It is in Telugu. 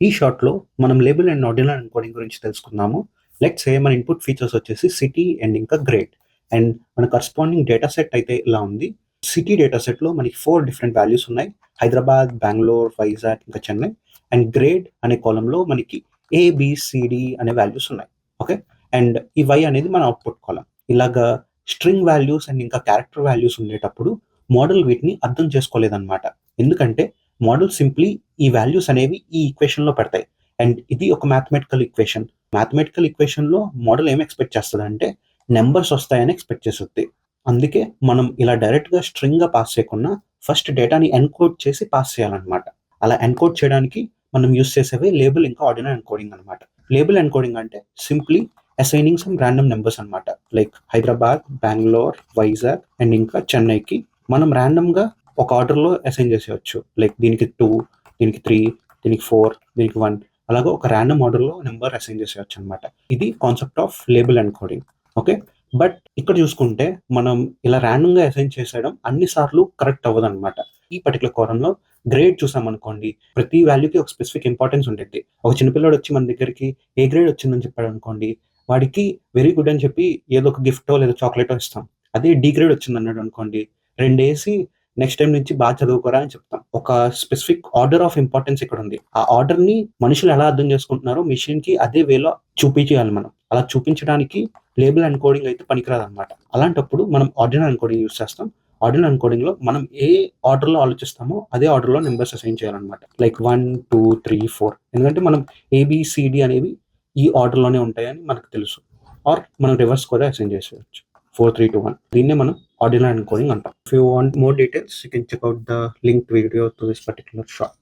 ఈ షార్ట్‌లో మనం లేబుల్ అండ్ ఆర్డినల్ ఎన్కోడింగ్ గురించి తెలుసుకుందాము. లెట్స్ సే మన ఇన్‌పుట్ ఫీచర్స్ వచ్చేసి సిటీ అండ్ ఇంకా గ్రేడ్. అండ్ మన కరస్పాండింగ్ డేటా సెట్ అయితే ఇలా ఉంది. సిటీ డేటా సెట్‌లో మనకి 4 డిఫరెంట్ వాల్యూస్ ఉన్నాయి. హైదరాబాద్, బెంగుళూరు, వైజాగ్ ఇంకా చెన్నై. అండ్ గ్రేడ్ అనే కాలమ్‌లో మనకి ఏబిసిడి అనే వాల్యూస్ ఉన్నాయి. ఓకే. అండ్ ఈ వై అనేది మన అవుట్‌పుట్ కాలమ్. ఇలాగా స్ట్రింగ్ వాల్యూస్ అండ్ ఇంకా క్యారెక్టర్ వాల్యూస్ ఉండేటప్పుడు మోడల్ వీటిని అర్థం చేసుకోలేదన్నమాట. ఎందుకంటే మోడల్ సింప్లీ ఈ వాల్యూస్ అనేవి ఈ ఈక్వేషన్‌లో పెడతాయి. అండ్ ఇది ఒక మ్యాథమెటికల్ ఈక్వేషన్. మ్యాథమెటికల్ ఈక్వేషన్‌లో మోడల్ ఏం ఎక్స్‌పెక్ట్ చేస్తదంటే నంబర్స్ వస్తాయని ఎక్స్‌పెక్ట్ చేస్తుంది. అందుకే మనం ఇలా డైరెక్ట్‌గా స్ట్రింగ్‌గా పాస్ చేయకుండా ఫస్ట్ డేటాని ఎన్కోడ్ చేసి పాస్ చేయాలన్నమాట. అలా ఎన్కోడ్ చేయడానికి మనం యూజ్ చేసేవే లేబుల్ ఇంకా ఆర్డినల్ ఎన్కోడింగ్ అన్నమాట. లేబుల్ ఎన్కోడింగ్ అంటే simply assigning some random numbers అన్నమాట. లైక్ హైదరాబాద్, బెంగుళూరు, వైజాగ్ అండ్ ఇంకా చెన్నైకి మనం రాండమ్‌గా ఒక ఆర్డర్‌లో అసైన్ చేసేయొచ్చు. లైక్ దీనికి 2, దీనికి 3, దీనికి 4, దీనికి 1 అలాగా ఒక రాండమ్ ఆర్డర్‌లో నంబర్ అసైన్ చేసేయొచ్చు అన్నమాట. ఇది concept off label encoding. Okay. But ఇక్కడ చూసుకుంటే మనం ఇలా రాండమ్‌గా అసైన్ చేసేయడం అన్ని సార్లు కరెక్ట్ అవ్వదన్నమాట. ఈ పర్టిక్యులర్ కోణంలో గ్రేడ్ చూసామనుకోండి, ప్రతి వాల్యూకి ఒక స్పెసిఫిక్ ఇంపార్టెన్స్ ఉండిద్ది. ఒక చిన్న పిల్లోడు వచ్చి మన దగ్గరికి ఏ గ్రేడ్ వచ్చిందని చెప్పాడనుకోండి, వాడికి వెరీ గుడ్ అని చెప్పి ఏదో ఒక గిఫ్టో లేదా చాక్లెటో ఇస్తాం. అదే డి గ్రేడ్ వచ్చిందన్నాడు అనుకోండి, 2 ఏసి నెక్స్ట్ టైమ్ నుంచి బాగా చదువుకోరా అని చెప్తాం. ఒక స్పెసిఫిక్ ఆర్డర్ ఆఫ్ ఇంపార్టెన్స్ ఇక్కడ ఉంది. ఆ ఆర్డర్‌ని మనుషులు ఎలా అర్థం చేసుకుంటున్నారో మెషిన్‌కి అదే వేలో చూపించేయాలి మనం. అలా చూపించడానికి లేబుల్ ఎన్కోడింగ్ అయితే పనికిరాదన్నమాట. అలాంటప్పుడు మనం ఆర్డినల్ ఎన్కోడింగ్ యూజ్ చేస్తాం. ఆర్డినల్ ఎన్కోడింగ్‌లో మనం ఏ ఆర్డర్‌లో ఆలోచిస్తామో అదే ఆర్డర్‌లో నంబర్స్ అసైన్ చేయాలన్నమాట. లైక్ 1, 2, 3, 4 ఎందుకంటే మనం ఏబిసిడి అనేవి ఈ ఆర్డర్‌లోనే ఉంటాయని మనకు తెలుసు. ఆర్ మనం రివర్స్ కూడా అసైన్ చేసేయొచ్చు. 4, 3, 2, 1 దీన్నే మనం ఆర్డినల్ ఎన్కోడింగ్ అంటాం. If you want more details, you can check out the linked video to this particular shot.